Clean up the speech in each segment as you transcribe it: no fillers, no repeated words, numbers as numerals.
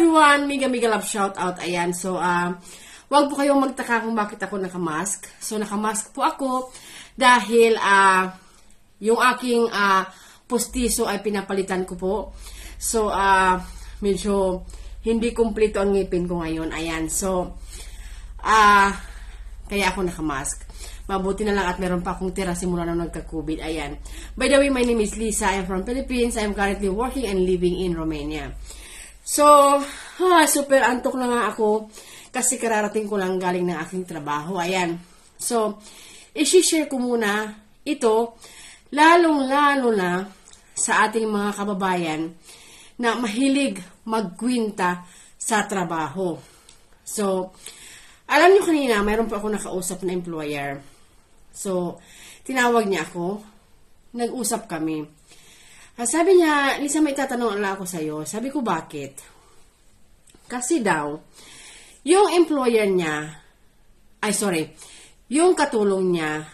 everyone! Mega love shout out. Ayan. So, wag po kayong magtaka kung bakit ako nakamask. So, nakamask po ako dahil yung aking postiso ay pinapalitan ko po. So, medyo hindi kumpleto ang ngipin ko ngayon. Ayan. So, kaya ako nakamask. Mabuti na lang at meron pa akong tira simula nung nagka-COVID. Ayan. By the way, my name is Lisa. I'm from Philippines. I'm currently working and living in Romania. So, super antok na nga ako kasi kararating ko lang galing ng aking trabaho. Ayan. So, i-share ko muna ito, lalong-lalo na sa ating mga kababayan na mahilig magkwinta sa trabaho. So, alam niyo kanina, mayroon pa ako nakausap na employer. So, tinawag niya ako. Nag-usap kami. Sabi niya, Lisa, may tatanong lang ako sa'yo. Sabi ko, bakit? Kasi daw, yung employer niya, yung katulong niya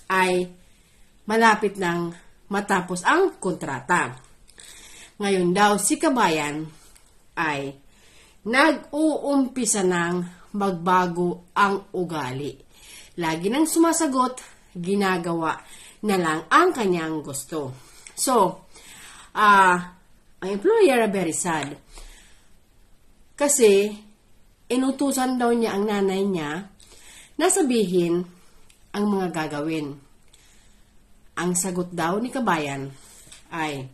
ay malapit nang matapos ang kontrata. Ngayon daw, si kabayan ay nag-uumpisa ng magbago ang ugali. Lagi nang sumasagot, ginagawa na lang ang kanyang gusto. So, ang employer very sad. Kasi, inutusan daw niya ang nanay niya na sabihin ang mga gagawin. Ang sagot daw ni kabayan ay,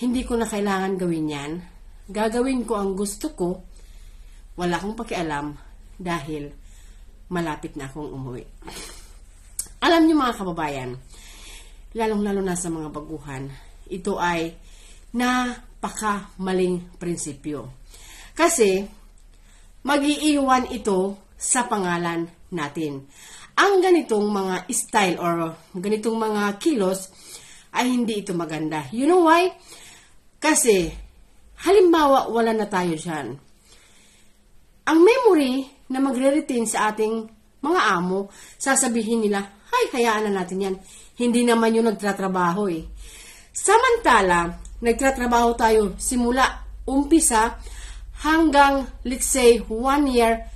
hindi ko na kailangan gawin yan. Gagawin ko ang gusto ko. Wala akong pakialam dahil malapit na akong umuwi. Alam niyo mga kababayan, lalong-lalo na sa mga baguhan, ito ay napakamaling prinsipyo. Kasi, mag-iiwan ito sa pangalan natin. Ang ganitong mga style or ganitong mga kilos ay hindi ito maganda. You know why? Kasi, halimbawa, wala na tayo dyan. Ang memory na magre-retain sa ating mga amo, sasabihin nila, ay, hayaan na natin yan. Hindi naman yung nagtatrabaho eh. Samantala, nagtatrabaho tayo simula, umpisa, hanggang, let's say, 1 year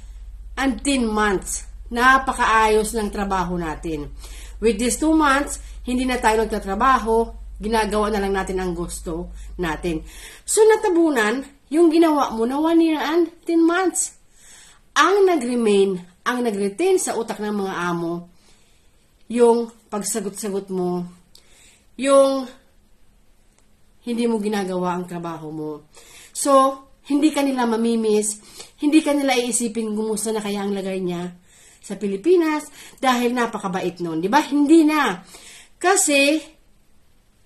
and 10 months. Napakaayos ng trabaho natin. With these 2 months, hindi na tayo nagtatrabaho, ginagawa na lang natin ang gusto natin. So, natabunan, yung ginawa mo na 1 year and 10 months. Ang nag-remain, ang nag-retain sa utak ng mga amo, yung pagsagot-sagot mo, yung hindi mo ginagawa ang trabaho mo. So, hindi ka nila mamimiss, hindi ka nila iisipin kumusta na kaya ang lagay niya sa Pilipinas dahil napakabait nun. Diba? Hindi na. Kasi,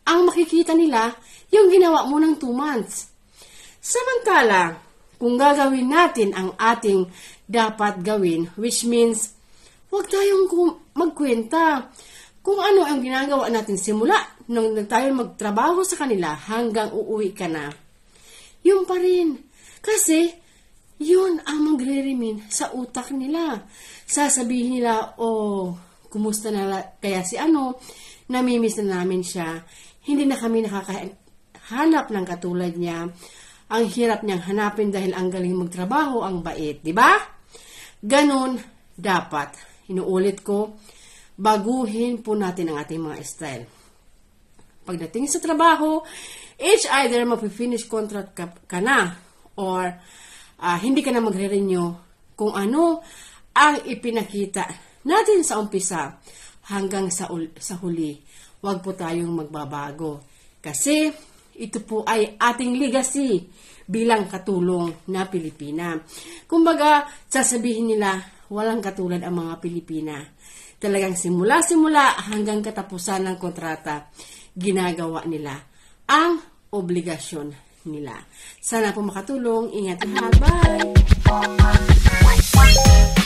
ang makikita nila, yung ginawa mo ng 2 months. Samantala, kung gagawin natin ang ating dapat gawin, which means, huwag tayong magkwenta kung ano ang ginagawa natin simula nung tayo magtrabaho sa kanila hanggang uuwi ka na. Yun pa rin. Kasi, yun ang magre-remain sa utak nila. Sasabihin nila, oh, kumusta na kaya si ano, namimiss na namin siya. Hindi na kami nakakahanap ng katulad niya. Ang hirap niyang hanapin dahil ang galing magtrabaho, ang bait. Diba? Ganon dapat. Inuulit ko, baguhin po natin ang ating mga style. Pagdating sa trabaho, it's either mag-finish contract ka na or hindi ka na magre-renew kung ano ang ipinakita natin sa umpisa hanggang sa huli. Huwag po tayong magbabago. Kasi ito po ay ating legacy bilang katulong na Pilipina. Kumbaga, sasabihin nila, walang katulad ang mga Pilipina. Talagang simula-simula hanggang katapusan ng kontrata, ginagawa nila ang obligasyon nila. Sana po makatulong. Ingat lahat. Bye!